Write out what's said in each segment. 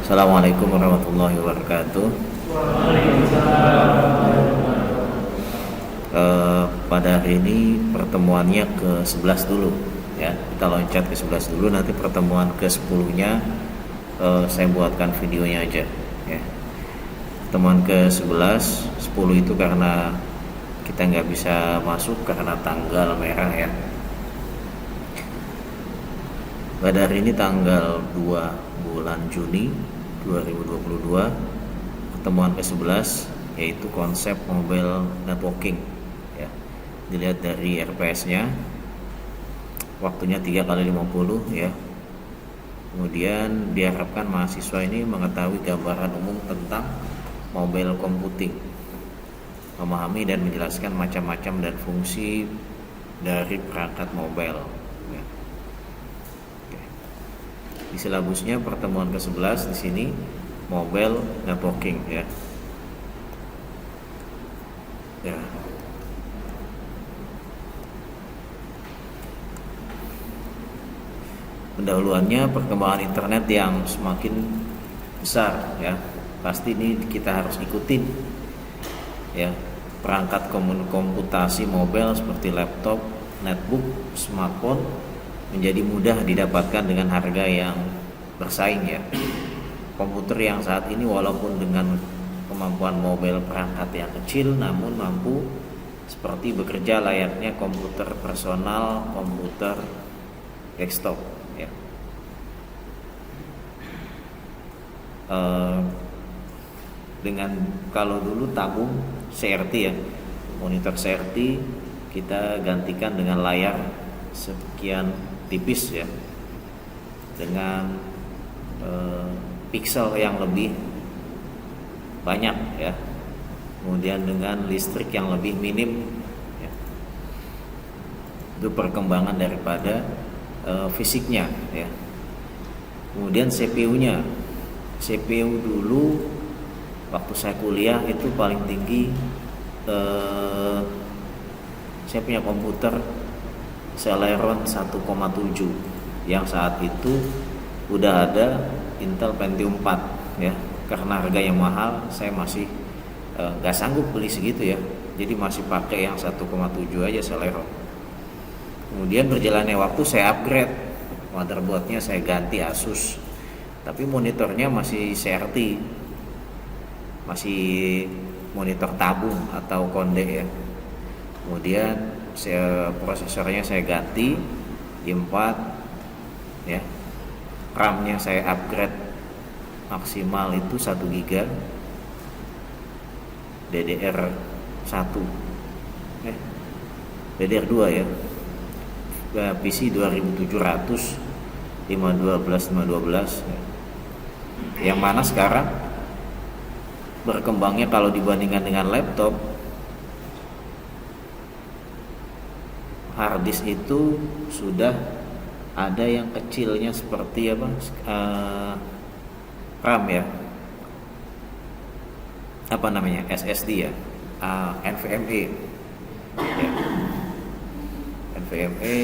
Assalamualaikum warahmatullahi wabarakatuh. Pada hari ini pertemuannya ke-11 dulu ya. Kita loncat ke-11 dulu, nanti pertemuan ke-10-nya saya buatkan videonya aja ya. Pertemuan ke-11, 10 itu karena kita nggak bisa masuk karena tanggal merah ya. Pada hari ini tanggal 2 bulan Juni 2022, pertemuan ke-11 yaitu konsep mobile networking ya. Dilihat dari RPS-nya, waktunya 3x50 ya. Kemudian diharapkan mahasiswa ini mengetahui gambaran umum tentang mobile computing, memahami dan menjelaskan macam-macam dan fungsi dari perangkat mobile ya. Di silabusnya pertemuan ke-11 di sini mobile networking ya. Ya. Pendahuluannya perkembangan internet yang semakin besar ya. Pasti ini kita harus ikutin ya. Perangkat komputasi mobile seperti laptop, netbook, smartphone menjadi mudah didapatkan dengan harga yang bersaing ya. Komputer yang saat ini walaupun dengan kemampuan mobile perangkat yang kecil, namun mampu seperti bekerja layaknya komputer personal, komputer desktop ya. Dengan kalau dulu tabung CRT ya, monitor CRT kita gantikan dengan layar sekian tipis ya, dengan pixel yang lebih banyak ya, kemudian dengan listrik yang lebih minim ya. Itu perkembangan daripada fisiknya ya. Kemudian CPU-nya, CPU dulu waktu saya kuliah itu paling tinggi, saya punya komputer Celeron 1,7 yang saat itu udah ada Intel Pentium 4 ya. Karena harga yang mahal, saya masih gak sanggup beli segitu ya. Jadi masih pakai yang 1,7 aja Celeron. Kemudian berjalannya waktu saya upgrade, motherboardnya saya ganti Asus, tapi monitornya masih CRT, masih monitor tabung atau konde ya. Kemudian prosesornya saya ganti i4 ya. RAM-nya saya upgrade maksimal itu 1 GB DDR1 DDR2 ya. PC 2700 512 ya. Yang mana sekarang berkembangnya kalau dibandingkan dengan laptop, harddisk itu sudah ada yang kecilnya seperti apa, RAM ya, apa namanya, SSD ya, NVMe ya. NVMe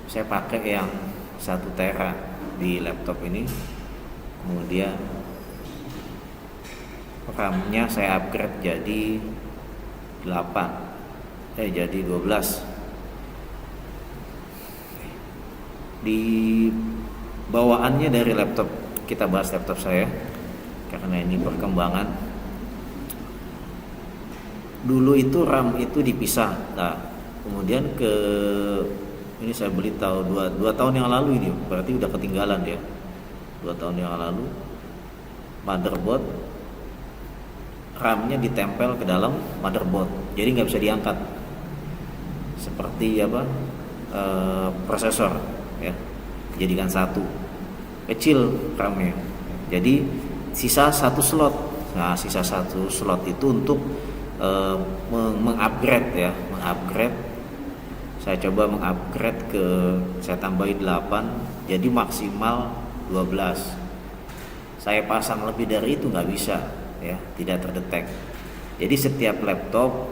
saya pakai yang 1 tera di laptop ini. Kemudian RAM-nya saya upgrade jadi 12. Di bawaannya dari laptop, kita bahas laptop saya karena ini perkembangan. Dulu itu RAM itu dipisah. Nah, kemudian ini saya beli tahun 2 tahun yang lalu, ini berarti udah ketinggalan ya. 2 tahun yang lalu motherboard, RAM-nya ditempel ke dalam motherboard, jadi nggak bisa diangkat seperti apa, prosesor ya, jadikan satu, kecil RAM-nya, jadi sisa 1 slot. Nah, sisa 1 slot itu untuk mengupgrade ya, saya coba mengupgrade saya tambahin 8 jadi maksimal 12. Saya pasang lebih dari itu nggak bisa ya, tidak terdetek. Jadi setiap laptop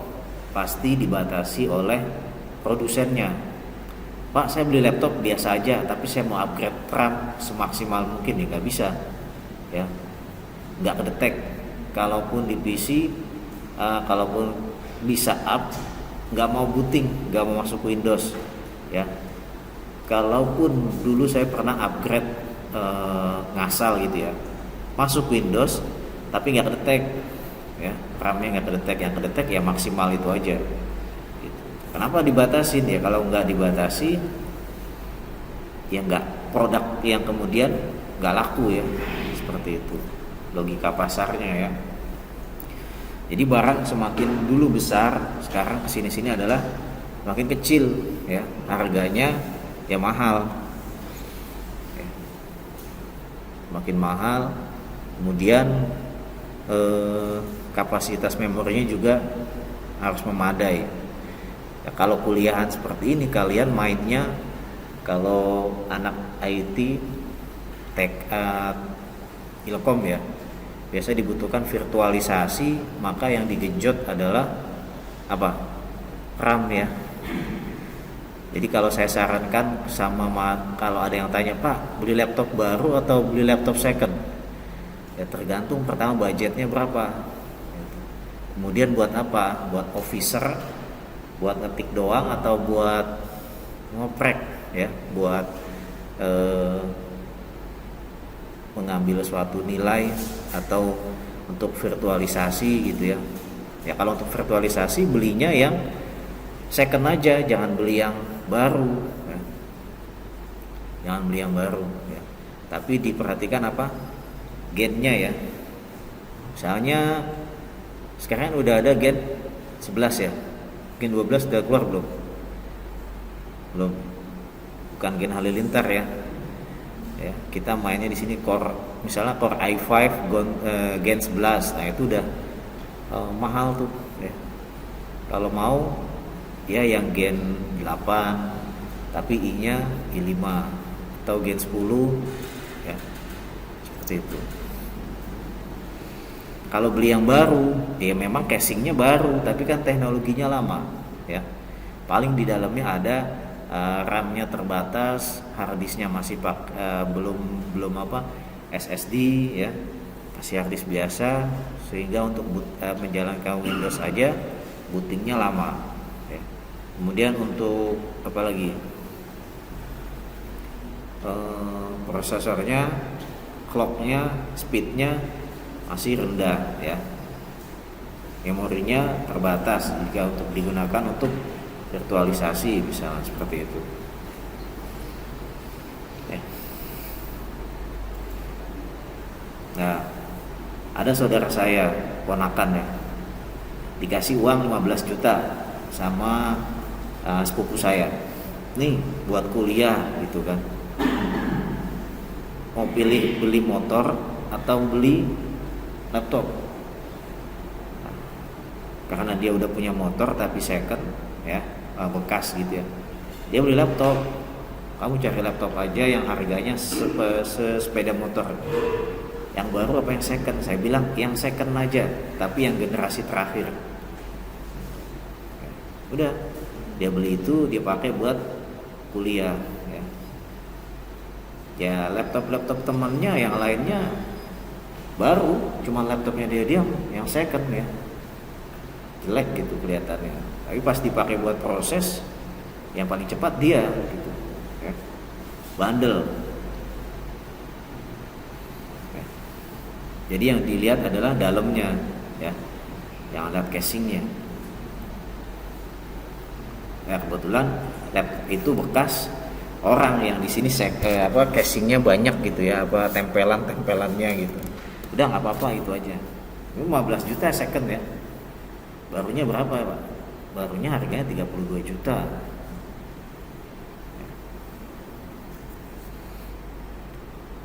pasti dibatasi oleh produsennya. Pak, saya beli laptop biasa aja, tapi saya mau upgrade RAM semaksimal mungkin, ya nggak bisa. ya, nggak kedetek. Kalaupun di PC, kalaupun bisa up, nggak mau booting, nggak mau masuk Windows, ya. Kalaupun dulu saya pernah upgrade ngasal gitu ya, masuk Windows tapi nggak kedetek, ya, RAM-nya nggak kedetek, yang kedetek ya maksimal itu aja. Gitu. Kenapa dibatasin ya? Kalau nggak dibatasi, ya nggak, produk yang kemudian nggak laku ya, seperti itu logika pasarnya ya. Jadi barang semakin dulu besar, sekarang kesini-sini adalah makin kecil ya, harganya ya mahal, ya. Makin mahal, kemudian kapasitas memorinya juga harus memadai. Ya, kalau kuliahan seperti ini kalian mainnya, kalau anak IT, Ilkom ya, biasa dibutuhkan virtualisasi, maka yang digenjot adalah apa? RAM ya. Jadi kalau saya sarankan kalau ada yang tanya, Pak, beli laptop baru atau beli laptop second? Ya tergantung pertama budgetnya berapa. Kemudian buat apa? Buat officer, buat ngetik doang atau buat ngoprek ya, buat mengambil suatu nilai atau untuk virtualisasi gitu ya. Ya kalau untuk virtualisasi belinya yang second aja, jangan beli yang baru ya. Jangan beli yang baru ya. Tapi diperhatikan apa? Gennya ya. Misalnya sekarang udah ada Gen 11 ya. Gen 12 udah keluar belum? Belum. Bukan Gen Halilintar ya. Ya, kita mainnya di sini misalnya Core i5 Gen 11. Nah, itu udah mahal tuh ya. Kalau mau ya yang Gen 8 tapi i-nya i5 atau Gen 10 ya. Seperti itu. Kalau beli yang baru, ya memang casingnya baru, tapi kan teknologinya lama, ya. Paling di dalamnya ada RAM-nya terbatas, harddisknya masih belum SSD, ya, masih harddisk biasa, sehingga untuk menjalankan Windows aja bootingnya lama. Ya. Kemudian untuk apa lagi? Prosesornya, clocknya, speednya masih rendah ya, memorinya terbatas jika untuk digunakan untuk virtualisasi misalnya seperti itu ya. Nah, ada saudara saya, ponakan ya, dikasih uang 15 juta sama sepupu saya, nih buat kuliah gitu kan, mau pilih beli motor atau beli laptop. Karena dia udah punya motor tapi second ya, bekas gitu ya, dia beli laptop. Kamu cari laptop aja yang harganya sepeda motor, yang baru apa yang second? Saya bilang yang second aja, tapi yang generasi terakhir. Udah, dia beli itu, dia pakai buat kuliah ya. Ya laptop temannya yang lainnya baru, cuma laptopnya dia yang second ya, jelek gitu kelihatannya. Tapi pas dipakai buat proses, yang paling cepat dia gitu ya. Bandel ya. Jadi yang dilihat adalah dalamnya ya, yang lihat casingnya ya. Kebetulan laptop itu bekas orang yang di sini casingnya banyak gitu ya, tempelannya gitu. Udah nggak apa-apa, itu aja. 15 juta second ya. Barunya berapa ya Pak? Barunya harganya 32 juta.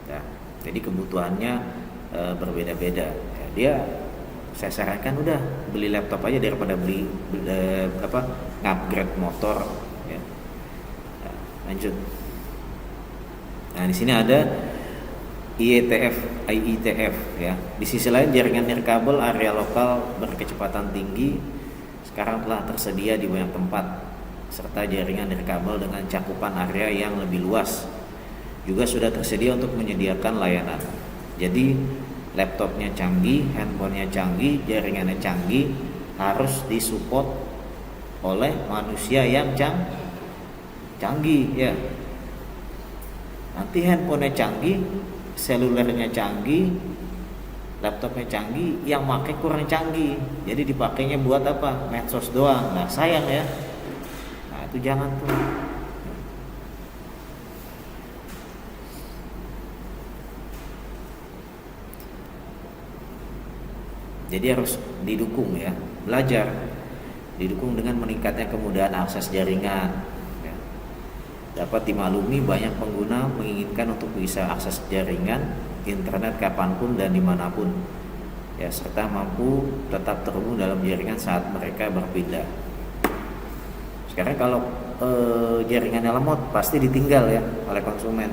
Ya, jadi kebutuhannya berbeda-beda. Ya, dia, saya sarankan udah beli laptop aja daripada upgrade motor. Ya. Nah, lanjut. Nah di sini ada IETF ya. Di sisi lain, jaringan nirkabel area lokal berkecepatan tinggi sekarang telah tersedia di banyak tempat, serta jaringan nirkabel dengan cakupan area yang lebih luas juga sudah tersedia untuk menyediakan layanan. Jadi laptopnya canggih, handphonenya canggih, jaringannya canggih, harus disupport oleh manusia yang canggih ya. Nanti handphonenya canggih, selulernya canggih, laptopnya canggih, yang pakai kurang canggih. Jadi dipakainya buat apa? Medsos doang. Nah, sayang ya. Nah, itu jangan tuh. Jadi harus didukung ya, belajar, didukung dengan meningkatnya kemudahan akses jaringan ya. Dapat dimaklumi banyak pengguna menginginkan untuk bisa akses jaringan internet kapanpun dan dimanapun ya, serta mampu tetap terhubung dalam jaringan saat mereka berpindah. Sekarang kalau jaringannya lemot pasti ditinggal ya oleh konsumen.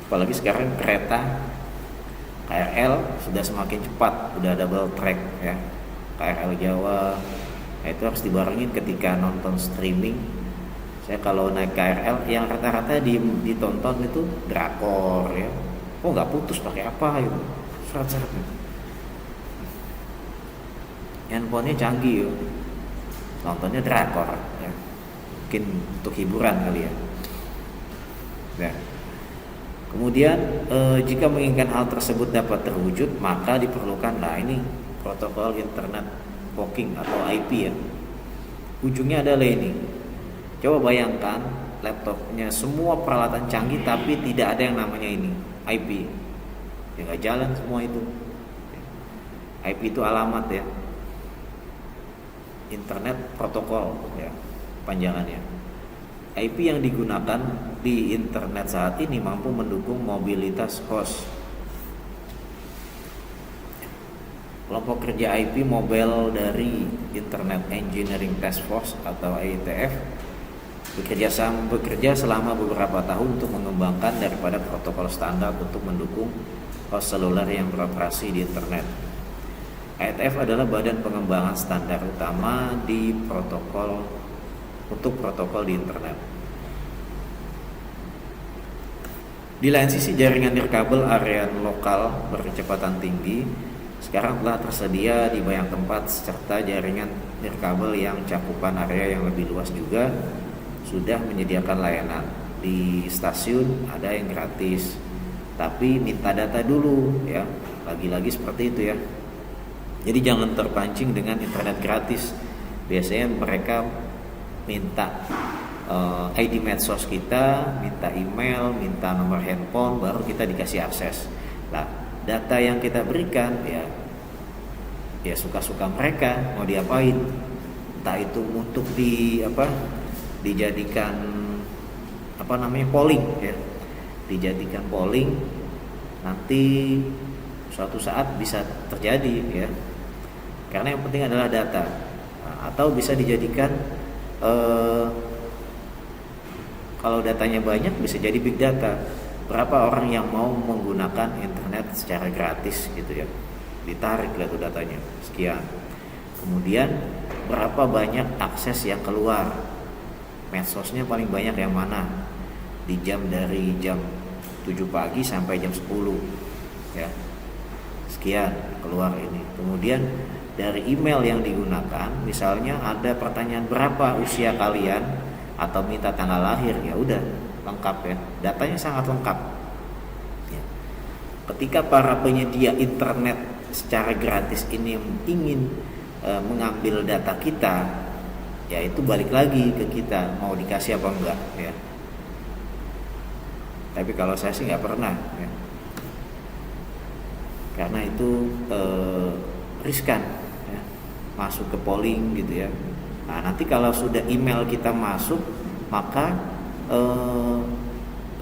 Apalagi sekarang kereta KRL sudah semakin cepat, udah double track ya, KRL Jawa. Nah, itu harus dibarengin ketika nonton streaming. Saya kalau naik KRL yang rata-rata ditonton itu drakor ya. Oh, nggak putus pakai apa gitu, serat-serat. Handphonenya canggih yuk, nontonnya drakor ya. Mungkin untuk hiburan kali ya. Nah, kemudian jika menginginkan hal tersebut dapat terwujud, maka diperlukan ini protokol internet booking atau IP ya. Ujungnya adalah ini. Coba bayangkan laptopnya semua peralatan canggih tapi tidak ada yang namanya ini IP. Ya nggak jalan semua itu. IP itu alamat ya. Internet protokol ya panjangannya. IP yang digunakan di internet saat ini mampu mendukung mobilitas host. Kelompok kerja IP Mobile dari Internet Engineering Task Force atau IETF bekerja selama beberapa tahun untuk mengembangkan daripada protokol standar untuk mendukung host seluler yang beroperasi di internet. IETF adalah badan pengembangan standar utama di protokol di internet. Di lain sisi, jaringan nirkabel area lokal berkecepatan tinggi sekarang telah tersedia di banyak tempat, serta jaringan nirkabel yang cakupan area yang lebih luas juga sudah menyediakan layanan. Di stasiun ada yang gratis, tapi minta data dulu ya. Lagi-lagi seperti itu ya. Jadi jangan terpancing dengan internet gratis. Biasanya mereka minta ID medsos kita, minta email, minta nomor handphone, baru kita dikasih akses. Nah, data yang kita berikan ya suka-suka mereka mau diapain. Entah itu untuk dijadikan polling ya. Dijadikan polling, nanti suatu saat bisa terjadi ya. Karena yang penting adalah data. Nah, atau bisa dijadikan kalau datanya banyak bisa jadi big data. Berapa orang yang mau menggunakan internet secara gratis gitu ya. Ditarik lah tuh datanya, sekian. Kemudian berapa banyak akses yang keluar. Medsosnya paling banyak yang mana? Dari jam 7 pagi sampai jam 10 ya. Sekian keluar ini. Kemudian dari email yang digunakan, misalnya ada pertanyaan berapa usia kalian atau minta tanggal lahir, ya udah lengkap ya, datanya sangat lengkap ya. Ketika para penyedia internet secara gratis ini ingin mengambil data kita, ya itu balik lagi ke kita mau dikasih apa enggak ya. Tapi kalau saya sih nggak pernah ya. Karena itu riskan ya, masuk ke polling gitu ya. Nah, nanti kalau sudah email kita masuk, maka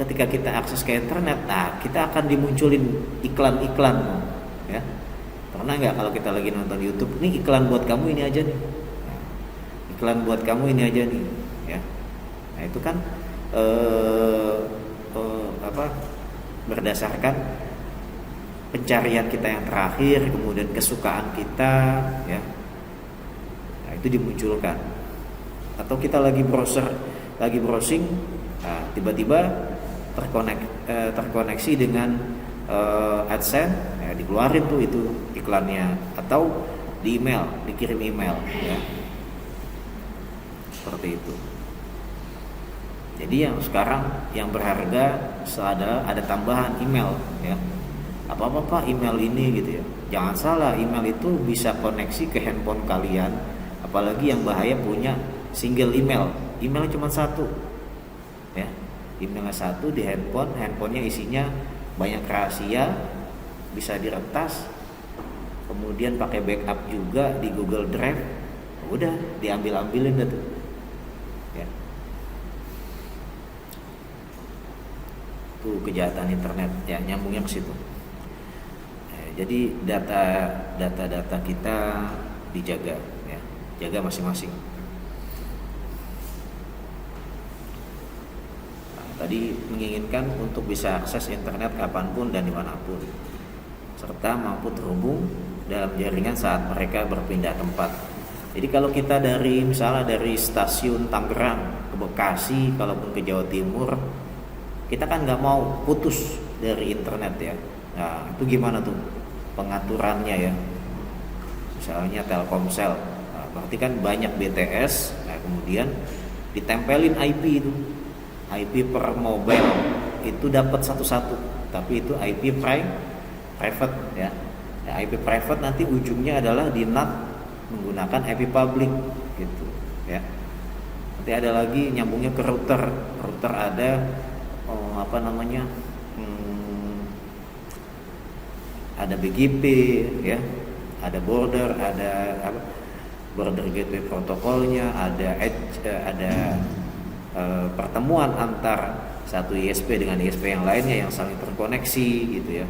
ketika kita akses ke internet, kita akan dimunculin iklan-iklan ya. Pernah nggak kalau kita lagi nonton YouTube, nih iklan buat kamu ini aja nih, iklan buat kamu ini aja nih ya. Nah, itu kan berdasarkan pencarian kita yang terakhir, kemudian kesukaan kita ya. Nah, itu dimunculkan. Atau kita lagi browsing, tiba-tiba terkoneksi dengan AdSense, ya dikeluarin tuh itu iklannya, atau di email, dikirim email, ya seperti itu. Jadi yang sekarang yang berharga ada tambahan email, ya apa Pak email ini gitu ya. Jangan salah, email itu bisa koneksi ke handphone kalian, apalagi yang bahaya punya single email cuma satu, ya emailnya satu di handphonenya isinya banyak rahasia, bisa diretas, kemudian pakai backup juga di Google Drive, udah diambilin deh tuh, ya. Tuh kejahatan internet, ya nyambungnya ke situ. Jadi data kita dijaga, ya, jaga masing-masing. Tadi menginginkan untuk bisa akses internet kapanpun dan dimanapun, serta mampu terhubung dalam jaringan saat mereka berpindah tempat. Jadi kalau kita misalnya dari stasiun Tangerang ke Bekasi, kalaupun ke Jawa Timur, kita kan nggak mau putus dari internet, ya. Nah itu gimana tuh pengaturannya, ya? Misalnya Telkomsel, nah, berarti kan banyak BTS, nah kemudian ditempelin IP itu. IP per mobile itu dapat satu-satu, tapi itu IP private, ya. Nah, IP private nanti ujungnya adalah di NAT menggunakan IP public gitu, ya. Nanti ada lagi nyambungnya ke router ada ada BGP, ya, ada border, ada border gateway protokolnya, ada edge, ada pertemuan antar satu ISP dengan ISP yang lainnya yang saling terkoneksi gitu, ya,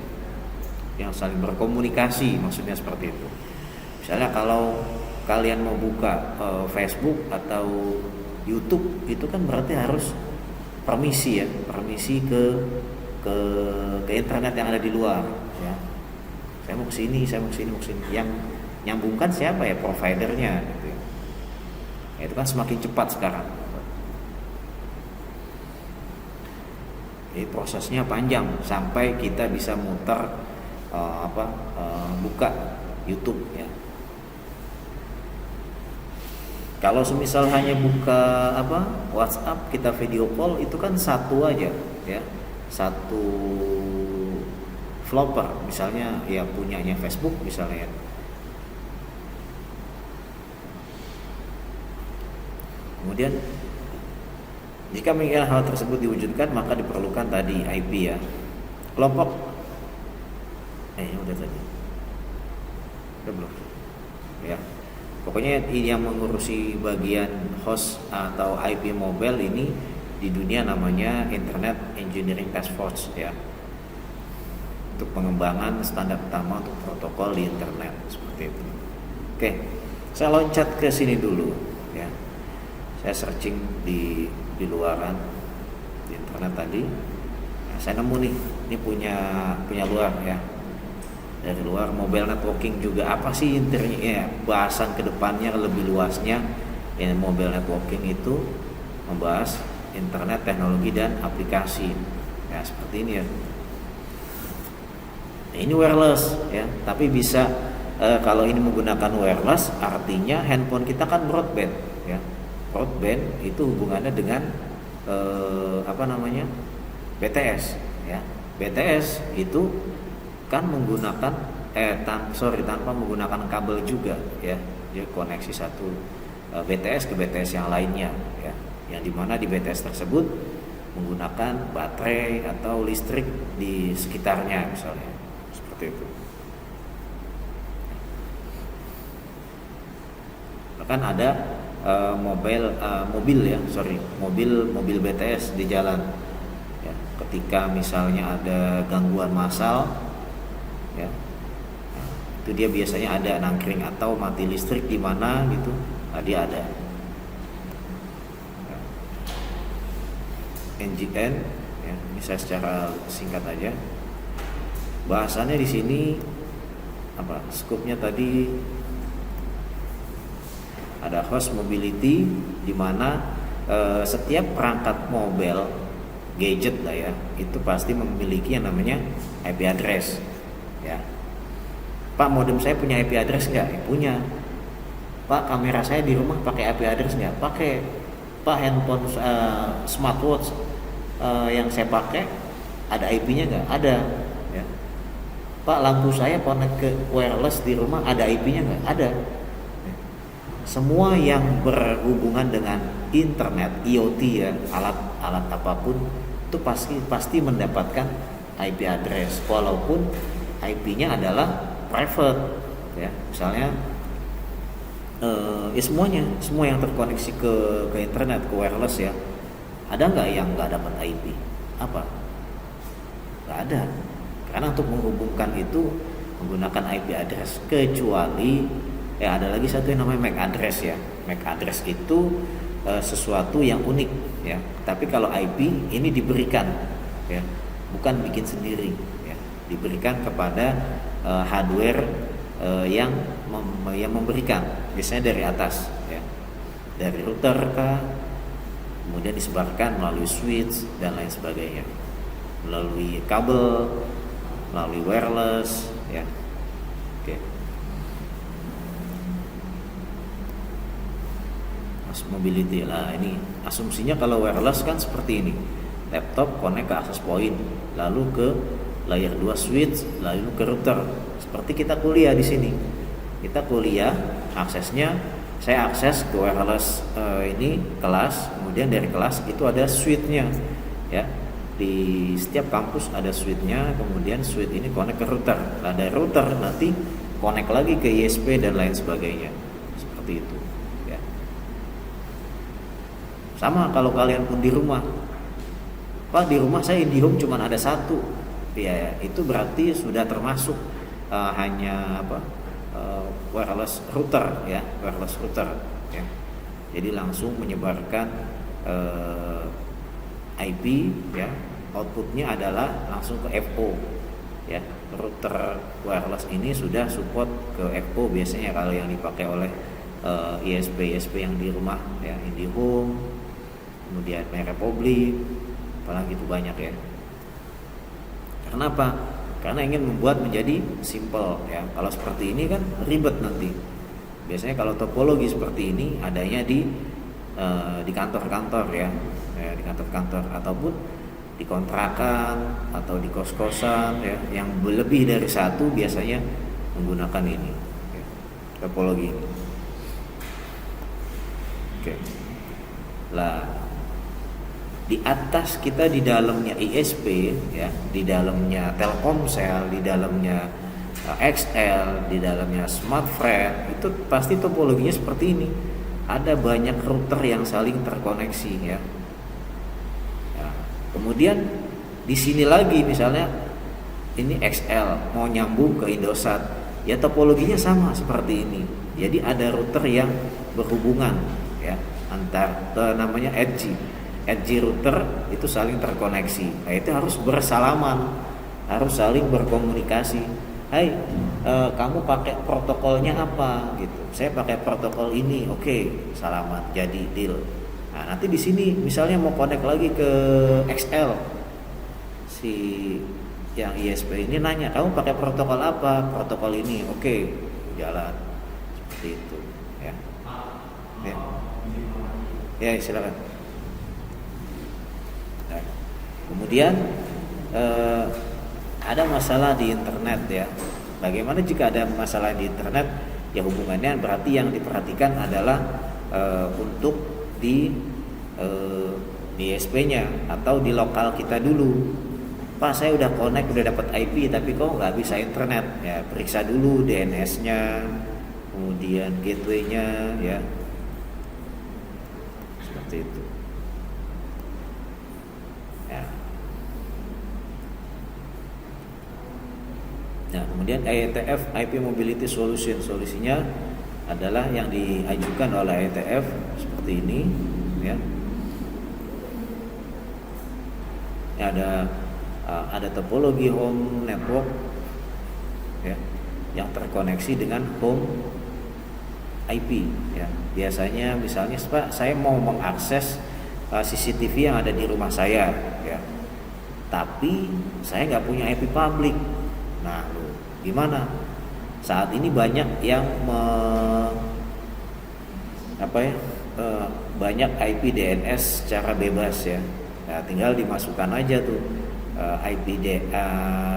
yang saling berkomunikasi, maksudnya seperti itu. Misalnya kalau kalian mau buka Facebook atau YouTube, itu kan berarti harus permisi, ya, permisi ke internet yang ada di luar, ya. Saya mau kesini. Yang nyambungkan siapa, ya, providernya gitu, ya. Itu kan semakin cepat sekarang. Jadi prosesnya panjang sampai kita bisa muter buka YouTube, ya. Kalau semisal hanya buka WhatsApp, kita video call, itu kan satu aja, ya, satu flopper misalnya, ya punyanya Facebook misalnya, ya. Kemudian jika menginginkan hal tersebut diwujudkan, maka diperlukan tadi IP, ya. Kelompok udah tadi. Udah belum? Ya. Pokoknya yang mengurusi bagian host atau IP mobile ini di dunia namanya Internet Engineering Task Force, ya. Untuk pengembangan standar utama untuk protokol di internet, seperti itu. Oke. Saya loncat ke sini dulu, ya. Saya searching di luaran di internet tadi, nah, saya nemu nih, ini punya luar, ya, dari luar mobile networking juga. Apa sih intinya, ya, bahasan kedepannya lebih luasnya, ya, mobile networking itu membahas internet, teknologi dan aplikasi, ya, seperti ini, ya. Nah, ini wireless, ya, tapi bisa kalau ini menggunakan wireless artinya handphone kita kan broadband, ya. Broadband itu hubungannya dengan BTS, ya. BTS itu kan menggunakan tanpa menggunakan kabel juga, ya. Dia koneksi satu BTS ke BTS yang lainnya, ya. Yang dimana di BTS tersebut menggunakan baterai atau listrik di sekitarnya, misalnya seperti itu. Bahkan ada mobil BTS di jalan, ya. Ketika misalnya ada gangguan massal, ya, itu dia biasanya ada nangkring atau mati listrik di mana gitu, nah, dia ada. NGN, ya, ini saya secara singkat aja. Bahasannya di sini skupnya tadi ada host mobility, di mana setiap perangkat mobile gadget lah ya, itu pasti memiliki yang namanya IP address ya. Pak, modem saya punya IP address nggak? Punya. Pak, kamera saya di rumah pakai IP address nggak? Pakai. Pak, handphone smartwatch yang saya pakai ada IP-nya nggak? Ada ya. Pak, lampu saya connect ke wireless di rumah ada IP-nya nggak? Ada. Semua yang berhubungan dengan internet, IoT ya, alat apapun itu pasti mendapatkan IP address, walaupun IP-nya adalah private ya. Misalnya ya semua yang terkoneksi ke internet, ke wireless ya, ada nggak yang nggak dapat IP? Apa? Nggak ada, karena untuk menghubungkan itu menggunakan IP address, kecuali ya ada lagi satu yang namanya MAC address ya. MAC address itu sesuatu yang unik ya, tapi kalau IP ini diberikan ya, bukan bikin sendiri ya, diberikan kepada hardware yang memberikan, biasanya dari atas ya, dari router kah, kemudian disebarkan melalui switch dan lain sebagainya, melalui kabel, melalui wireless ya. Oke. Mobility lah, ini asumsinya kalau wireless kan seperti ini, laptop connect ke access point, lalu ke layer 2 switch, lalu ke router. Seperti kita kuliah di sini, kita kuliah aksesnya, saya akses ke wireless ini kelas, kemudian dari kelas itu ada switch-nya ya. Di setiap kampus ada switch-nya, kemudian switch ini connect ke router. Nah dari router nanti connect lagi ke ISP dan lain sebagainya, seperti itu. Sama kalau kalian pun di rumah, Pak, di rumah saya IndiHome cuma ada satu, ya itu berarti sudah termasuk hanya wireless router ya, wireless router ya. Jadi langsung menyebarkan IP ya, outputnya adalah langsung ke FO ya. Router wireless ini sudah support ke FO biasanya kalau yang dipakai oleh ISP yang di rumah ya, IndiHome, kemudian MyRepublic, apalagi itu banyak ya. Kenapa? Karena ingin membuat menjadi simple ya. Kalau seperti ini kan ribet nanti. Biasanya kalau topologi seperti ini adanya di kantor-kantor ya, di kantor-kantor ataupun di kontrakan atau di kos-kosan ya, yang lebih dari satu biasanya menggunakan ini ya, topologi ini. Oke. Lah di atas kita di dalamnya ISP ya, di dalamnya Telkomsel, di dalamnya XL, di dalamnya Smartfren, itu pasti topologinya seperti ini. Ada banyak router yang saling terkoneksi ya. Kemudian di sini lagi misalnya ini XL mau nyambung ke Indosat, ya topologinya sama seperti ini. Jadi ada router yang berhubungan ya, antar namanya edge router itu saling terkoneksi. Nah, itu harus bersalaman, harus saling berkomunikasi. Hai, kamu pakai protokolnya apa gitu? Saya pakai protokol ini. Oke, salaman, jadi deal. Nah, nanti di sini misalnya mau connect lagi ke XL, si yang ISP ini nanya, kamu pakai protokol apa? Protokol ini. Oke, jalan seperti itu ya. Ya, silakan. Kemudian ada masalah di internet ya. Bagaimana jika ada masalah di internet? Ya hubungannya berarti yang diperhatikan adalah untuk di ISP-nya atau di lokal kita dulu. Pak, saya udah connect, udah dapat IP, tapi kok nggak bisa internet? Ya periksa dulu DNS-nya, kemudian gateway-nya ya, seperti itu. Nah, kemudian IETF IP Mobility Solution, solusinya adalah yang diajukan oleh IETF seperti ini ya. Ada topologi home network ya, yang terkoneksi dengan home IP ya. Biasanya misalnya Pak, saya mau mengakses CCTV yang ada di rumah saya, ya. Tapi saya nggak punya IP public. Nah, gimana? Saat ini banyak yang banyak IP DNS secara bebas ya. Nah, tinggal dimasukkan aja tuh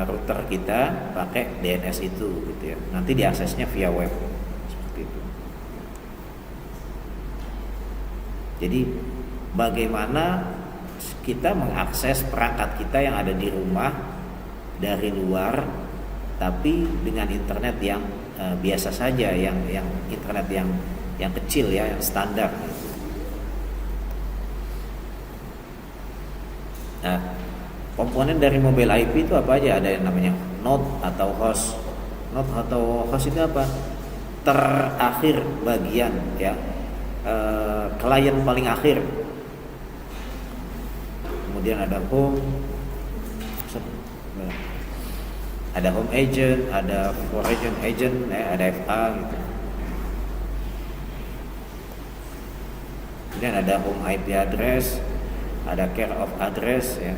router kita pakai DNS itu gitu ya. Nanti diaksesnya via web seperti itu. Jadi bagaimana kita mengakses perangkat kita yang ada di rumah dari luar, tapi dengan internet yang biasa saja, yang internet yang kecil ya, yang standar. Nah, komponen dari mobile IP itu apa aja? Ada yang namanya node atau host. Node atau host itu apa? Terakhir bagian ya, klien paling akhir. Kemudian ada home agent, ada foreign agent, ada FA gitu. Kemudian ada home IP address, ada care of address ya.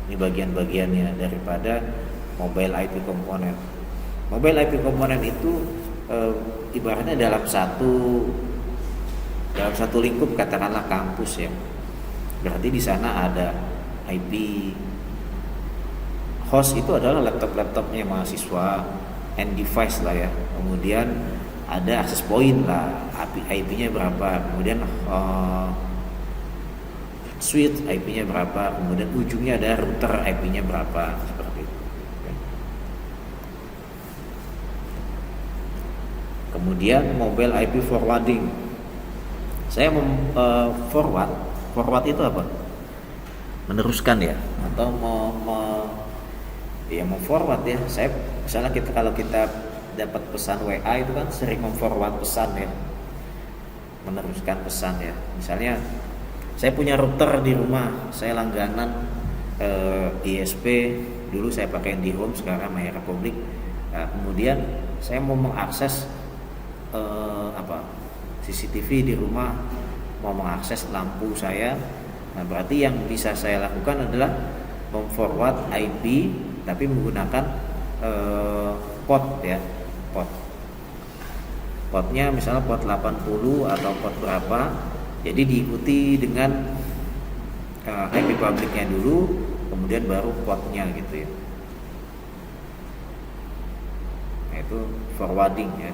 Ini bagian-bagiannya daripada mobile IP komponen. Mobile IP komponen itu ibaratnya dalam satu lingkup, katakanlah kampus ya. Berarti di sana ada IP. Host itu adalah laptop-laptopnya mahasiswa, end device lah ya. Kemudian ada access point lah, IP-nya berapa. Kemudian switch IP-nya berapa. Kemudian ujungnya ada router IP-nya berapa, seperti itu. Kemudian mobile IP forwarding. Saya forward itu apa? Meneruskan ya, atau forward ya. Saya misalnya kalau kita dapat pesan WA itu kan sering forward pesan ya, meneruskan pesan ya. Misalnya saya punya router di rumah, saya langganan ISP, dulu saya pakai IndiHome, sekarang My Republic. Nah, kemudian saya mau mengakses CCTV di rumah, mau mengakses lampu saya. Nah, berarti yang bisa saya lakukan adalah memforward IP tapi menggunakan port ya, portnya misalnya port 80 atau port berapa. Jadi diikuti dengan IP publiknya dulu, kemudian baru portnya gitu ya. Nah, itu forwarding ya.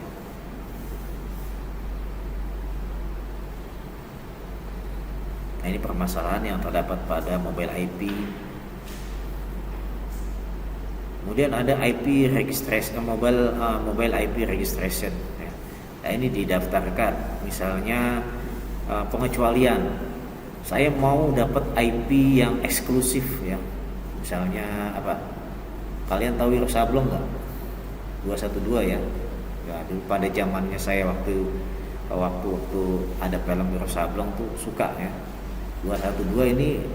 Nah, ini permasalahan yang terdapat pada mobile IP. Kemudian ada IP registration, mobile IP registration. Nah, ini didaftarkan. Misalnya pengecualian, saya mau dapat IP yang eksklusif ya. Misalnya apa? Kalian tahu Wiro Sableng nggak? 212 ya. Ya, dulu pada zamannya saya waktu ada film Wiro Sableng tuh suka ya. 212 ini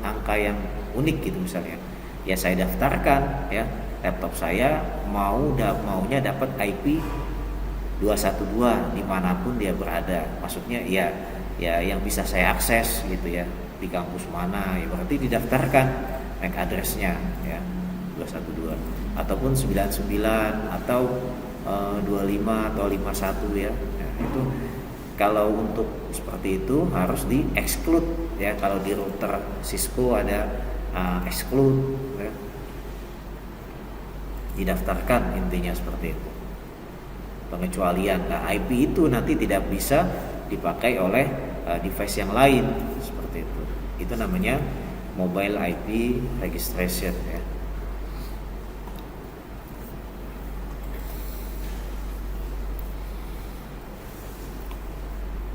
angka yang unik gitu misalnya. Ya saya daftarkan ya, laptop saya maunya dapat IP 212 dimanapun dia berada. Maksudnya ya yang bisa saya akses gitu ya, di kampus mana ya, berarti didaftarkan MAC address-nya ya 212 ataupun 99 atau 25 atau 51 ya. Nah, itu kalau untuk seperti itu harus di-exclude ya. Kalau di router Cisco ada exclude ya. Didaftarkan, intinya seperti itu. Pengecualian. Nah, IP itu nanti tidak bisa dipakai oleh device yang lain seperti itu. Itu namanya mobile IP registration ya.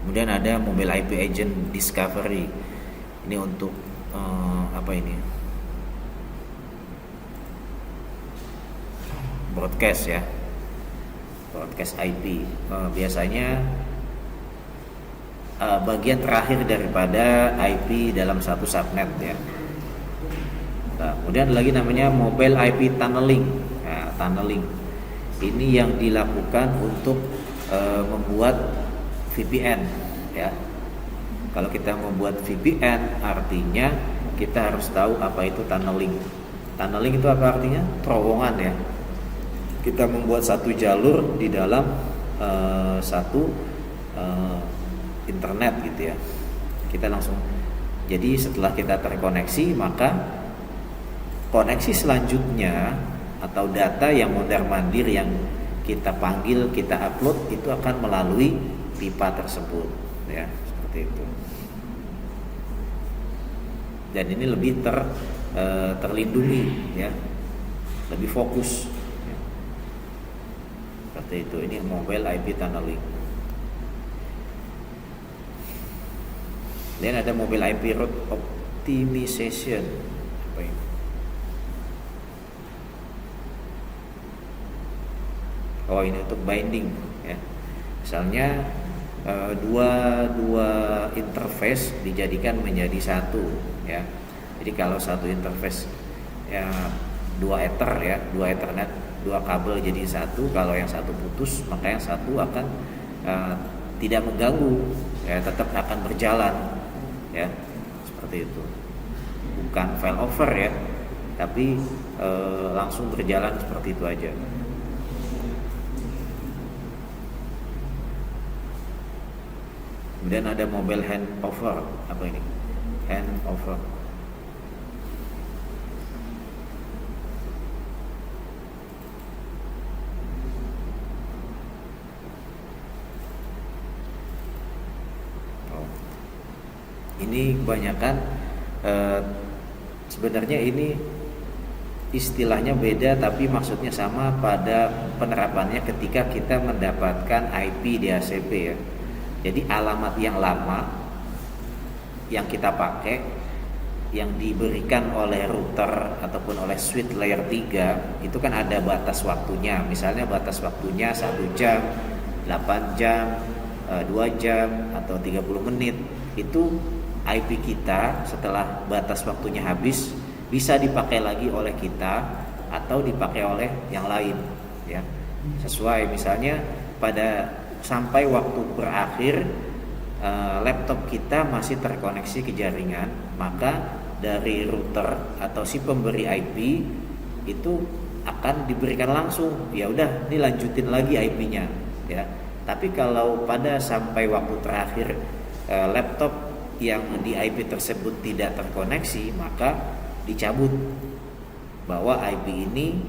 Kemudian ada mobile IP agent discovery. Ini untuk broadcast ya, broadcast IP. Biasanya bagian terakhir daripada IP dalam satu subnet ya. Nah, kemudian lagi namanya mobile IP tunneling. Nah, tunneling ini yang dilakukan untuk membuat VPN ya. Kalau kita membuat VPN, artinya kita harus tahu apa itu tunneling. Tunneling itu apa artinya? Terowongan ya. Kita membuat satu jalur di dalam satu internet gitu ya. Kita langsung, jadi setelah kita terkoneksi, maka koneksi selanjutnya atau data yang mondar-mandir yang kita panggil, kita upload itu akan melalui pipa tersebut ya, seperti itu. Dan ini lebih terlindungi ya, lebih fokus ya. Seperti itu. Ini mobile IP tunneling. Dan ada mobile IP route optimization. Apa ini? Oh, ini untuk binding ya. Misalnya dua interface dijadikan menjadi satu ya. Jadi kalau satu interface ya, dua ether ya, dua ethernet, dua kabel jadi satu. Kalau yang satu putus, maka yang satu akan tidak mengganggu ya, tetap akan berjalan ya, seperti itu. Bukan failover ya, tapi langsung berjalan seperti itu aja. Kemudian ada mobile handover. Apa ini? Handover. Ini kebanyakan sebenarnya ini istilahnya beda, tapi maksudnya sama pada penerapannya ketika kita mendapatkan IP DHCP ya. Jadi alamat yang lama yang kita pakai, yang diberikan oleh router ataupun oleh switch layer 3 itu kan ada batas waktunya. Misalnya batas waktunya 1 jam, 8 jam, 2 jam atau 30 menit. Itu IP kita setelah batas waktunya habis bisa dipakai lagi oleh kita atau dipakai oleh yang lain ya. Sesuai misalnya pada sampai waktu berakhir laptop kita masih terkoneksi ke jaringan, maka dari router atau si pemberi IP itu akan diberikan langsung, ya udah ini lanjutin lagi IP-nya ya. Tapi kalau pada sampai waktu terakhir laptop yang di IP tersebut tidak terkoneksi, maka dicabut bahwa IP ini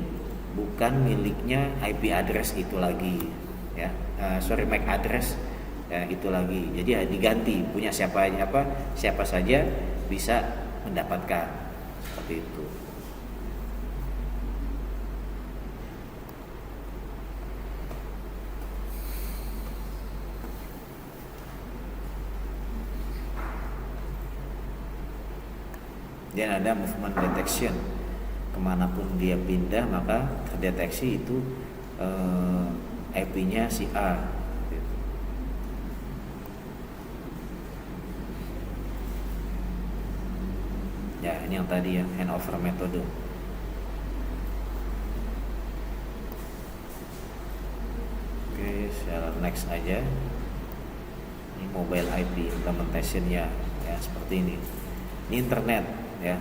bukan miliknya IP address itu lagi ya, MAC address ya, itu lagi. Jadi diganti, punya siapa saja bisa mendapatkan, seperti itu. Dan ada movement detection, kemanapun dia pindah maka terdeteksi itu IP-nya si A. Ya, ini yang tadi ya, handover metode. Oke, saya next aja. Ini mobile IP implementation-nya ya, seperti ini. Ini internet ya.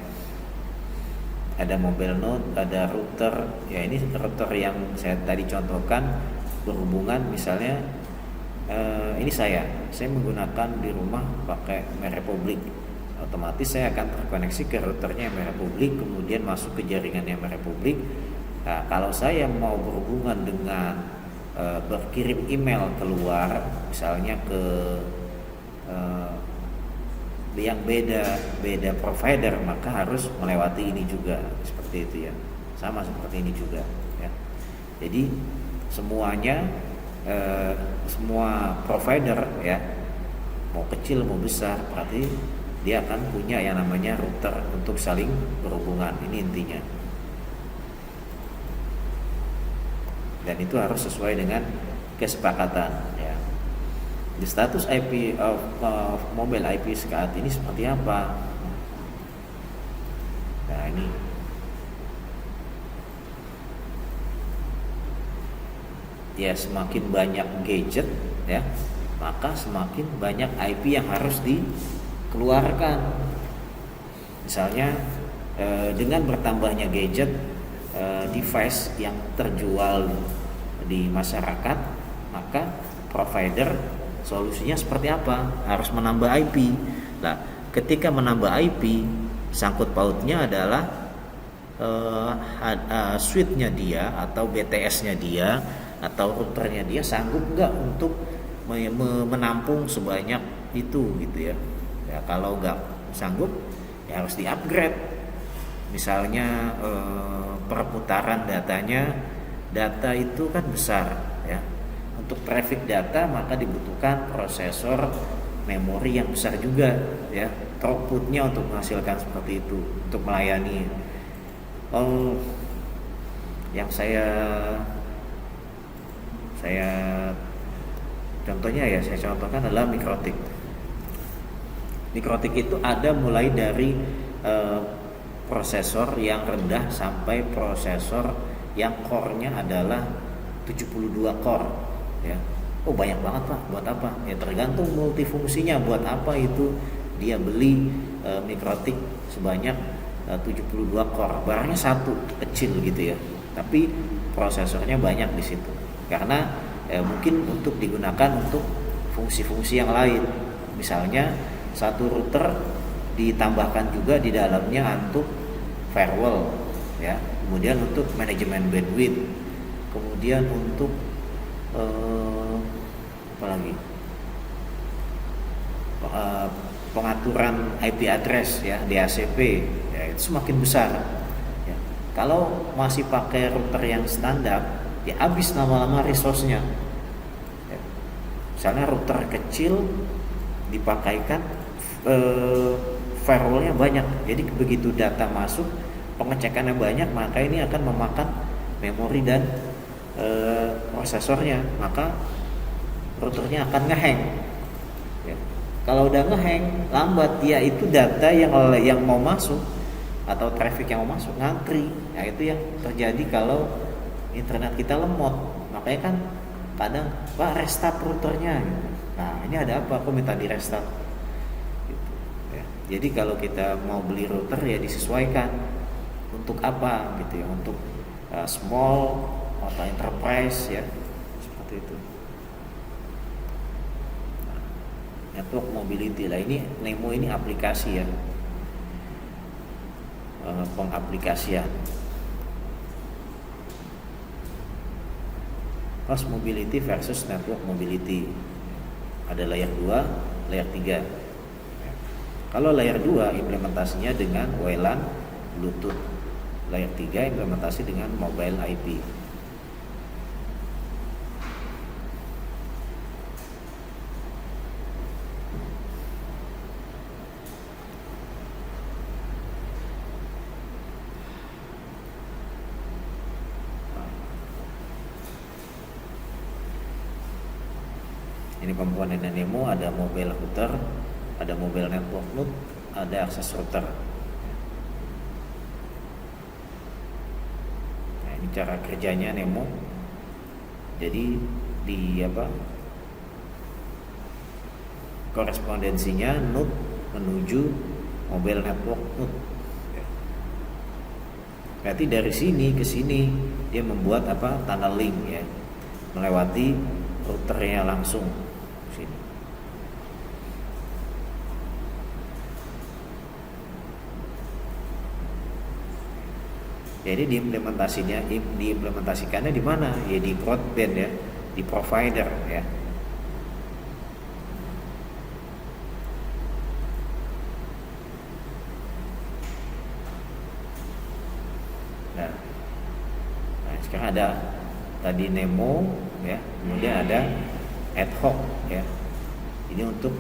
Ada mobile node, ada router. Ya, ini router yang saya tadi contohkan berhubungan misalnya ini saya menggunakan di rumah pakai MyRepublic. Otomatis saya akan terkoneksi ke routernya MyRepublic, kemudian masuk ke jaringannya MyRepublic. Nah, kalau saya mau berhubungan dengan berkirim email keluar misalnya ke yang beda provider, maka harus melewati ini juga, seperti itu ya, sama seperti ini juga ya. Jadi semuanya semua provider ya, mau kecil mau besar, berarti dia akan punya yang namanya router untuk saling berhubungan. Ini intinya, dan itu harus sesuai dengan kesepakatan ya. Di status IP of mobile IP saat ini seperti apa? Nah, ini ya, semakin banyak gadget ya, maka semakin banyak IP yang harus dikeluarkan. Misalnya dengan bertambahnya gadget, device yang terjual di masyarakat, maka provider solusinya seperti apa? Harus menambah IP. Nah, ketika menambah IP, sangkut pautnya adalah switch-nya dia atau BTS-nya dia atau routernya dia sanggup nggak untuk menampung sebanyak itu gitu ya. Ya kalau nggak sanggup ya harus di-upgrade. Misalnya perputaran data itu kan besar ya. Untuk traffic data maka dibutuhkan prosesor memori yang besar juga ya. Throughputnya untuk menghasilkan seperti itu untuk melayani. Yang saya contohkan adalah mikrotik. Mikrotik itu ada mulai dari prosesor yang rendah sampai prosesor yang core-nya adalah 72 core ya. Oh banyak banget Pak, buat apa? Ya tergantung multifungsinya buat apa itu dia beli mikrotik sebanyak 72 core. Barangnya satu kecil gitu ya. Tapi prosesornya banyak di situ. Karena mungkin untuk digunakan untuk fungsi-fungsi yang lain. Misalnya satu router ditambahkan juga di dalamnya untuk firewall ya, kemudian untuk manajemen bandwidth, kemudian untuk pengaturan IP address ya, DHCP ya, itu semakin besar ya. Kalau masih pakai router yang standar ya habis lama-lama resource-nya ya. Misalnya router kecil dipakaikan firewall-nya banyak, jadi begitu data masuk pengecekannya banyak, maka ini akan memakan memori dan prosesornya, maka routernya akan ngehang ya. Kalau udah ngehang lambat ya, itu data yang mau masuk atau traffic yang mau masuk ngantri ya. Itu yang terjadi kalau internet kita lemot, makanya kan kadang Pak restart routernya gitu. Nah ini ada apa, aku minta di restart gitu, ya. Jadi kalau kita mau beli router ya disesuaikan untuk apa gitu ya, untuk small atau enterprise ya, seperti itu. Nah, network mobility lah, ini Nemo ini aplikasi ya, pengaplikasian. Host mobility versus network mobility. Ada layer 2, layer 3. Kalau layer 2 implementasinya dengan WLAN, Bluetooth. Layer 3 implementasi dengan mobile IP. Ini komponen Nemo, ada mobile router, ada mobile network node, ada access router. Nah, ini cara kerjanya Nemo. Jadi korespondensinya node menuju mobile network node. Berarti dari sini ke sini dia membuat tunneling ya, melewati routernya langsung sini. Jadi diimplementasikannya di mana? Ya di broadband ya, di provider ya. Nah, sekarang ada tadi Nemo ya, kemudian ada ad hoc ya. Ini untuk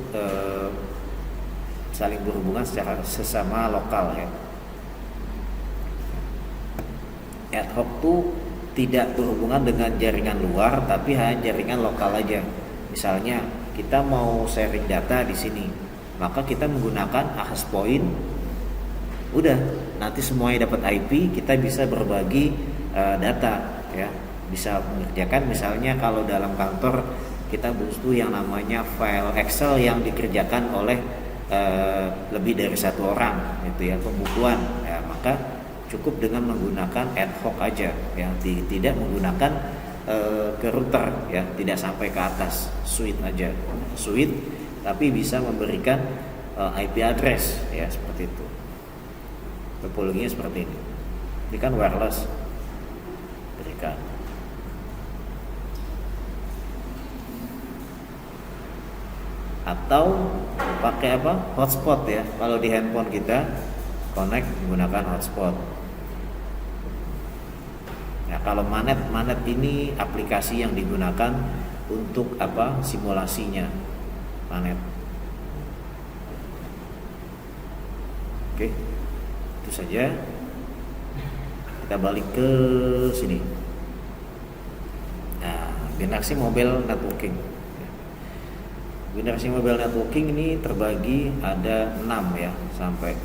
saling berhubungan secara sesama lokal ya. Ad hoc tuh tidak berhubungan dengan jaringan luar, tapi hanya jaringan lokal aja. Misalnya kita mau sharing data di sini, maka kita menggunakan access point. Udah, nanti semuanya dapat IP, kita bisa berbagi data ya. Bisa mengerjakan misalnya kalau dalam kantor kita butuh yang namanya file Excel yang dikerjakan oleh lebih dari satu orang, gitu ya, pembukuan. Ya, maka cukup dengan menggunakan ad hoc aja, ya, tidak menggunakan ke router, ya, tidak sampai ke atas, switch aja, switch, tapi bisa memberikan IP address, ya, seperti itu. Topologinya seperti ini. Ini kan wireless, berikan. Atau pakai apa? Hotspot, ya. Kalau di handphone kita connect menggunakan hotspot. Nah, kalau Manet ini aplikasi yang digunakan untuk apa? Simulasinya Manet. Oke, itu saja. Kita balik ke sini. Nah, generasi mobile networking. Generasi mobile networking ini terbagi ada 6, ya, sampai.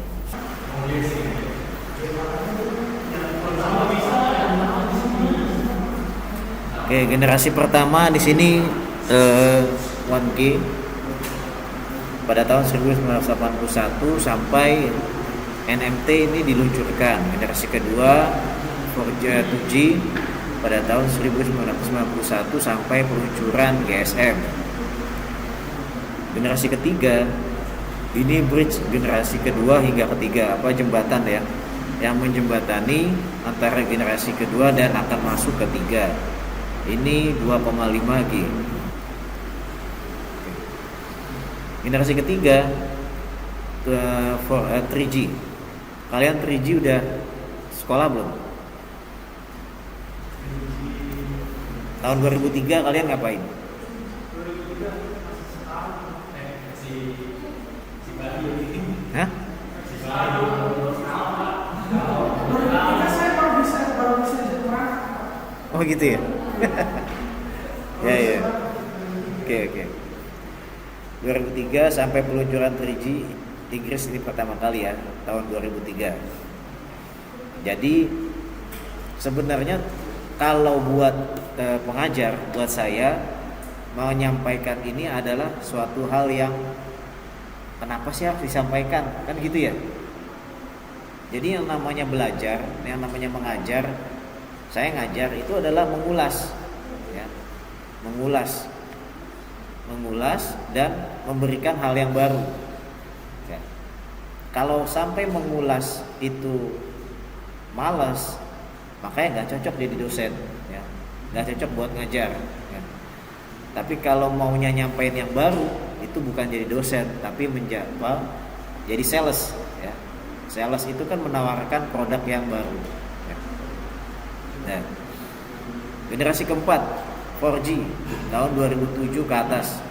Oke, generasi pertama di sini 1G pada tahun 1981 sampai NMT ini diluncurkan. Generasi kedua 2G pada tahun 1991 sampai peluncuran GSM. Generasi ketiga ini bridge generasi kedua hingga ketiga, apa, jembatan, ya, yang menjembatani antara generasi kedua dan akan masuk ketiga. Ini 2,5G. Generasi ketiga 3G. Kalian 3G udah sekolah belum? Tahun 2003 kalian ngapain? Hah? Oh gitu ya? Ya. Oke. 2003 sampai peluncuran 3G Inggris ini pertama kali, ya, tahun 2003. Jadi sebenarnya kalau buat pengajar, buat saya menyampaikan ini adalah suatu hal yang kenapa sih harus disampaikan, kan gitu ya. Jadi yang namanya belajar, yang namanya mengajar, saya ngajar itu adalah mengulas, ya, mengulas dan memberikan hal yang baru, ya. Kalau sampai mengulas itu malas, makanya nggak cocok jadi dosen, ya, nggak cocok buat ngajar, ya. Tapi kalau maunya nyampein yang baru, itu bukan jadi dosen, tapi jadi sales, ya. Sales itu kan menawarkan produk yang baru, ya. Nah, generasi keempat 4G tahun 2007 ke atas.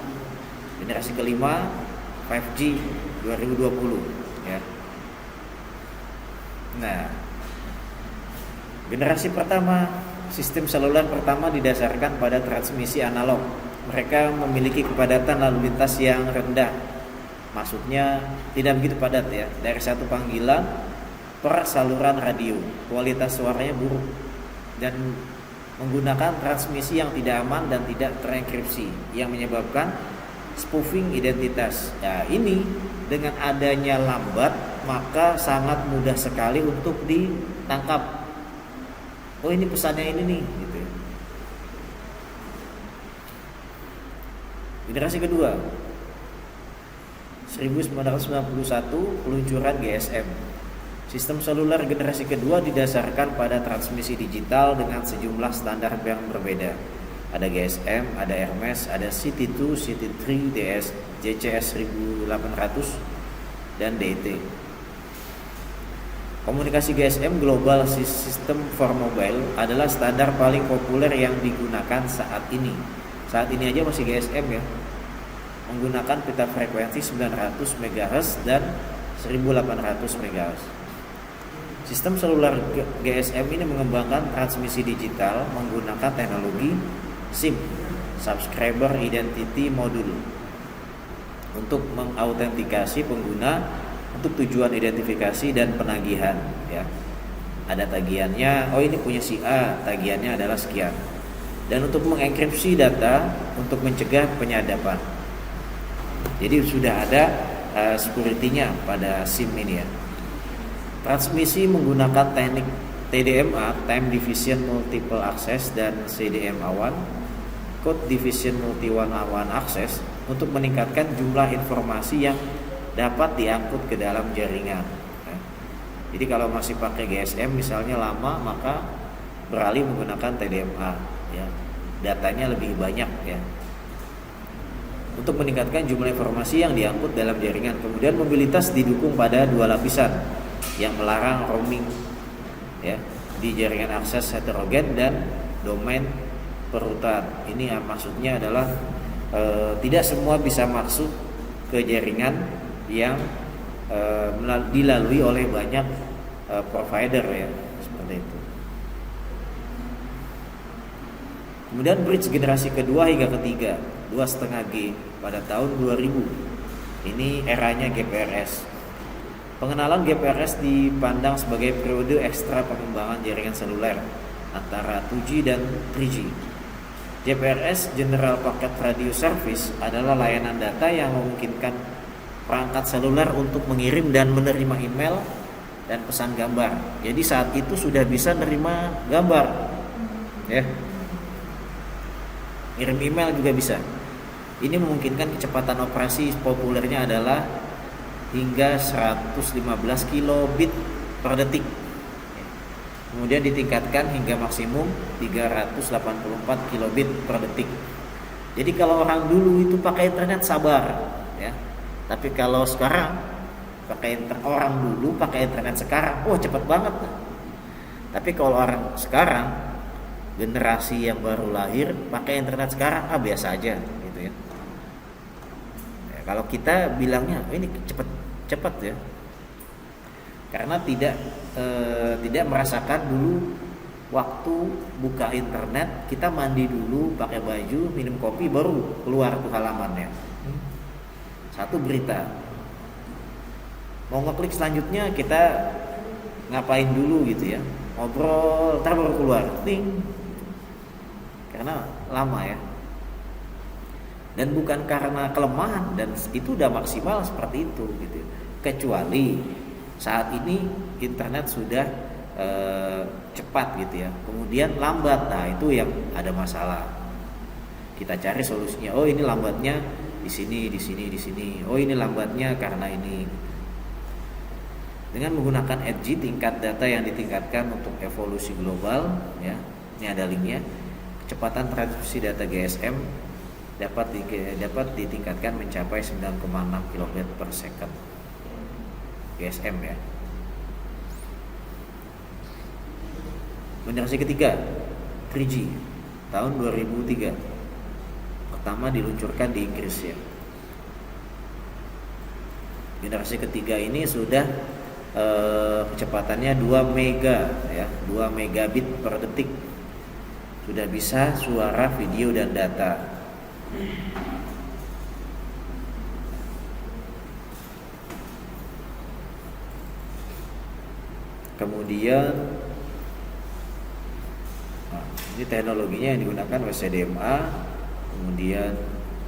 Generasi kelima 5G 2020, ya. Nah, generasi pertama, sistem seluler pertama didasarkan pada transmisi analog. Mereka memiliki kepadatan lalu lintas yang rendah. Maksudnya tidak begitu padat, ya. Dari satu panggilan per saluran radio. Kualitas suaranya buruk dan menggunakan transmisi yang tidak aman dan tidak terenkripsi, yang menyebabkan spoofing identitas. Nah, ini dengan adanya lambat, maka sangat mudah sekali untuk ditangkap. Oh, ini pesannya ini nih, gitu. Generasi kedua 1991 peluncuran GSM. Sistem seluler generasi kedua didasarkan pada transmisi digital dengan sejumlah standar yang berbeda. Ada GSM, ada Hermes, ada CT2, CT3, DS, JCS 1800 dan DT. Komunikasi GSM Global System for Mobile adalah standar paling populer yang digunakan saat ini. Saat ini aja masih GSM, ya. Menggunakan pita frekuensi 900 MHz dan 1800 MHz. Sistem seluler GSM ini mengembangkan transmisi digital menggunakan teknologi SIM, Subscriber Identity Module, untuk mengautentikasi pengguna untuk tujuan identifikasi dan penagihan, ya. Ada tagihannya, oh ini punya si A, tagihannya adalah sekian. dan untuk mengenkripsi data untuk mencegah penyadapan. Jadi sudah ada security-nya pada SIM ini ya. Transmisi menggunakan teknik TDMA, Time Division Multiple Access, dan CDMA1, Code Division Multi One Access, untuk meningkatkan jumlah informasi yang dapat diangkut ke dalam jaringan. Jadi kalau masih pakai GSM misalnya lama, maka beralih menggunakan TDMA ya. Datanya lebih banyak ya. Untuk meningkatkan jumlah informasi yang diangkut dalam jaringan. Kemudian mobilitas didukung pada dua lapisan yang melarang roaming ya di jaringan akses heterogen dan domain perutan. Ini maksudnya adalah tidak semua bisa masuk ke jaringan yang dilalui oleh banyak provider ya, seperti itu. Kemudian bridge generasi kedua hingga ketiga 2,5G pada tahun 2000. Ini eranya GPRS. Pengenalan GPRS dipandang sebagai periode ekstra pengembangan jaringan seluler antara 2G dan 3G. GPRS, General Packet Radio Service, adalah layanan data yang memungkinkan perangkat seluler untuk mengirim dan menerima email dan pesan gambar. Jadi saat itu sudah bisa menerima gambar ya. Ngirim email juga bisa. Ini memungkinkan kecepatan operasi populernya adalah hingga 115 kilobit per detik. Kemudian ditingkatkan hingga maksimum 384 kilobit per detik. Jadi kalau orang dulu itu pakai internet sabar ya. Tapi kalau sekarang orang dulu pakai internet sekarang, cepat banget. Tapi kalau orang sekarang, generasi yang baru lahir pakai internet sekarang biasa aja gitu ya. Kalau kita bilangnya ini cepat ya. Karena tidak merasakan dulu waktu buka internet, kita mandi dulu, pakai baju, minum kopi, baru keluar tuh halamannya. Satu berita. Mau ngeklik selanjutnya kita ngapain dulu gitu ya. Ngobrol, ntar baru keluar. Ting. Karena lama ya. Dan bukan karena kelemahan, dan itu udah maksimal seperti itu gitu. Kecuali saat ini internet sudah cepat gitu ya, kemudian lambat, nah itu yang ada masalah. Kita cari solusinya. Ini lambatnya di sini. Ini lambatnya karena ini. Dengan menggunakan 8G, tingkat data yang ditingkatkan untuk evolusi global ya. Ini ada linknya. Kecepatan transmisi data GSM dapat ditingkatkan mencapai 9,6 kb per second. GSM ya. Generasi ketiga 3G tahun 2003. Pertama diluncurkan di Inggris ya. Generasi ketiga ini sudah kecepatannya 2 mega ya, 2 megabit per detik. Sudah bisa suara, video dan data. Kemudian ini teknologinya yang digunakan CDMA. Kemudian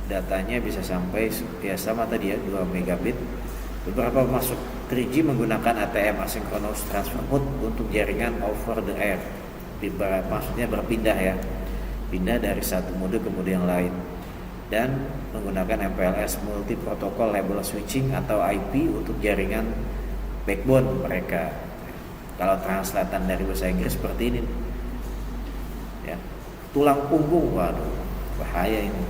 datanya bisa sampai sama tadi ya 2 megabit. Beberapa masuk 3G menggunakan ATM, Asynchronous Transfer Mode, untuk jaringan over the air. Maksudnya berpindah ya, pindah dari satu mode ke mode yang lain. Dan menggunakan MPLS, Multi Protocol Label Switching atau IP, untuk jaringan backbone mereka. Kalau translatan dari bahasa Inggris seperti ini ya, tulang punggung, waduh bahaya ini.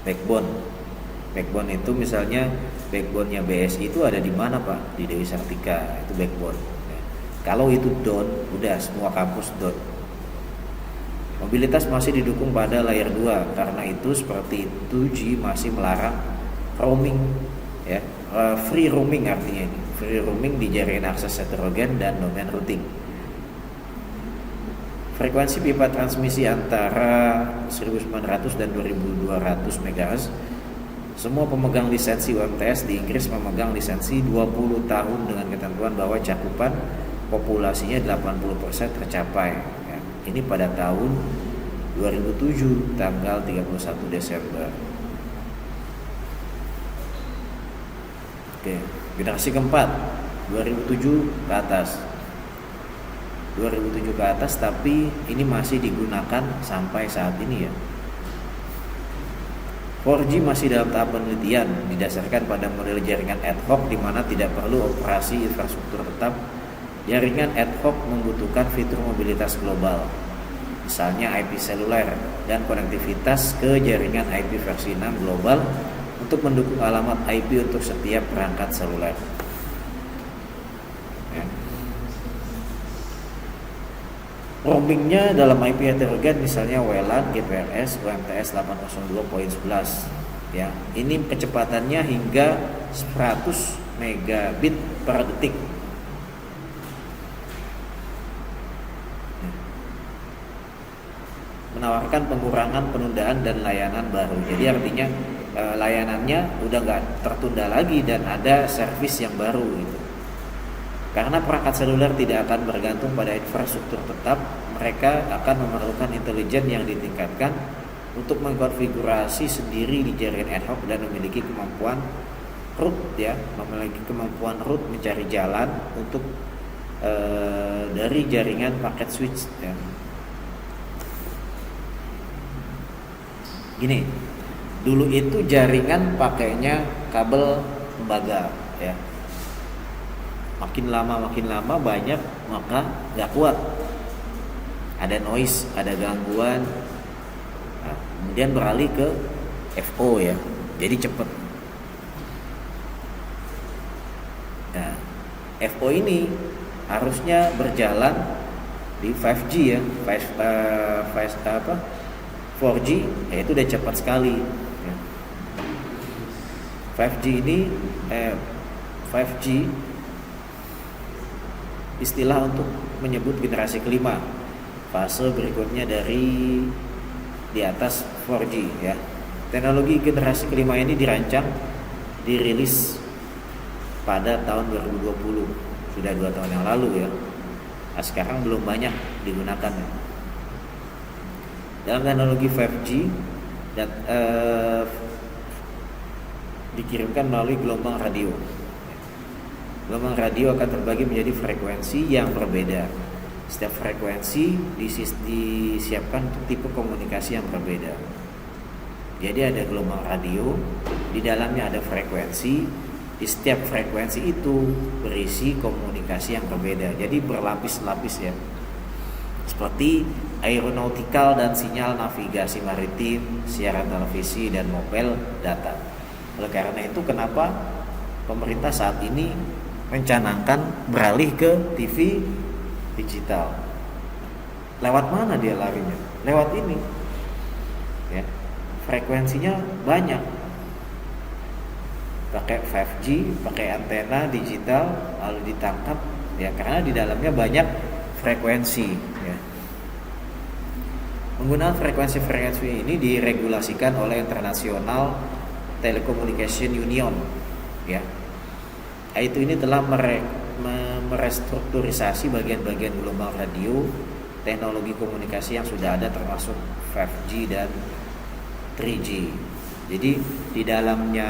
Backbone itu misalnya backbone-nya BSI itu ada di mana Pak? Di Dewi Sartika, itu backbone ya. Kalau itu down, udah semua kampus down. Mobilitas masih didukung pada layer 2, karena itu seperti 2G masih melarang roaming ya. Free roaming artinya ini. Free roaming di jaringan akses heterogen dan domain routing. Frekuensi pipa transmisi antara 1900 dan 2200 MHz. Semua pemegang lisensi UMTS di Inggris memegang lisensi 20 tahun dengan ketentuan bahwa cakupan populasinya 80% tercapai ya. Ini pada tahun 2007 tanggal 31 Desember. Oke, generasi keempat 2007 ke atas. 2007 ke atas, tapi ini masih digunakan sampai saat ini ya. 4G masih dalam tahap penelitian, didasarkan pada model jaringan ad hoc di mana tidak perlu operasi infrastruktur tetap. Jaringan ad hoc membutuhkan fitur mobilitas global, misalnya IP seluler dan konektivitas ke jaringan IP versi 6 global untuk mendukung alamat IP untuk setiap perangkat seluler. Ya. Roamingnya dalam IP heterogen, misalnya WLAN, GPRS, UMTS 802.11. Ya, ini kecepatannya hingga 100 megabit per detik. Menawarkan pengurangan, penundaan dan layanan baru. Jadi artinya layanannya udah nggak tertunda lagi dan ada servis yang baru gitu. Karena perangkat seluler tidak akan bergantung pada infrastruktur tetap, mereka akan memerlukan intelijen yang ditingkatkan untuk mengkonfigurasi sendiri di jaringan ad hoc dan memiliki kemampuan root mencari jalan untuk dari jaringan paket switch ya. Gini, dulu itu jaringan pakainya kabel tembaga ya. Makin lama banyak, maka nggak kuat, ada noise, ada gangguan. Nah, kemudian beralih ke FO ya, jadi cepet. Nah, FO ini harusnya berjalan di 5G ya, 4G ya, itu udah cepat sekali ya. 5G istilah untuk menyebut generasi kelima, fase berikutnya dari di atas 4G ya. Teknologi generasi kelima ini dirilis pada tahun 2020, sudah 2 tahun yang lalu ya. Nah, sekarang belum banyak digunakan ya. Dalam teknologi 5G dan dikirimkan melalui gelombang radio. Gelombang radio akan terbagi menjadi frekuensi yang berbeda. Setiap frekuensi disiapkan untuk tipe komunikasi yang berbeda. Jadi ada gelombang radio, di dalamnya ada frekuensi. Di setiap frekuensi itu berisi komunikasi yang berbeda. Jadi berlapis-lapis ya. Seperti aeronautical dan sinyal navigasi maritim, siaran televisi dan mobile data. Oleh karena itu kenapa pemerintah saat ini mencanangkan beralih ke TV digital. Lewat mana dia larinya? Lewat ini ya. Frekuensinya banyak, pakai 5G, pakai antena digital, lalu ditangkap ya, karena di dalamnya banyak frekuensi ya. Penggunaan frekuensi ini diregulasikan oleh International Telecommunication Union ya. Itu ini telah merestrukturisasi bagian-bagian gelombang radio, teknologi komunikasi yang sudah ada termasuk 5G dan 3G. Jadi di dalamnya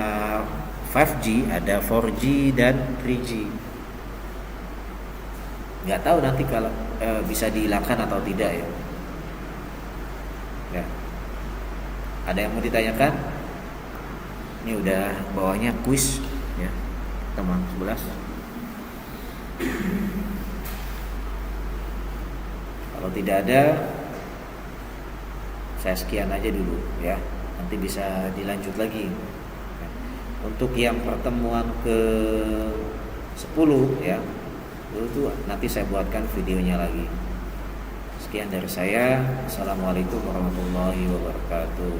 5G ada 4G dan 3G. Nggak tahu nanti kalau bisa dihilangkan atau tidak ya. Ya. Ada yang mau ditanyakan? Ini udah bawahnya kuis ya. Teman 11. Kalau tidak ada, saya sekian aja dulu ya. Nanti bisa dilanjut lagi. Untuk yang pertemuan ke 10 ya, itu nanti saya buatkan videonya lagi. Sekian dari saya. Assalamualaikum warahmatullahi wabarakatuh.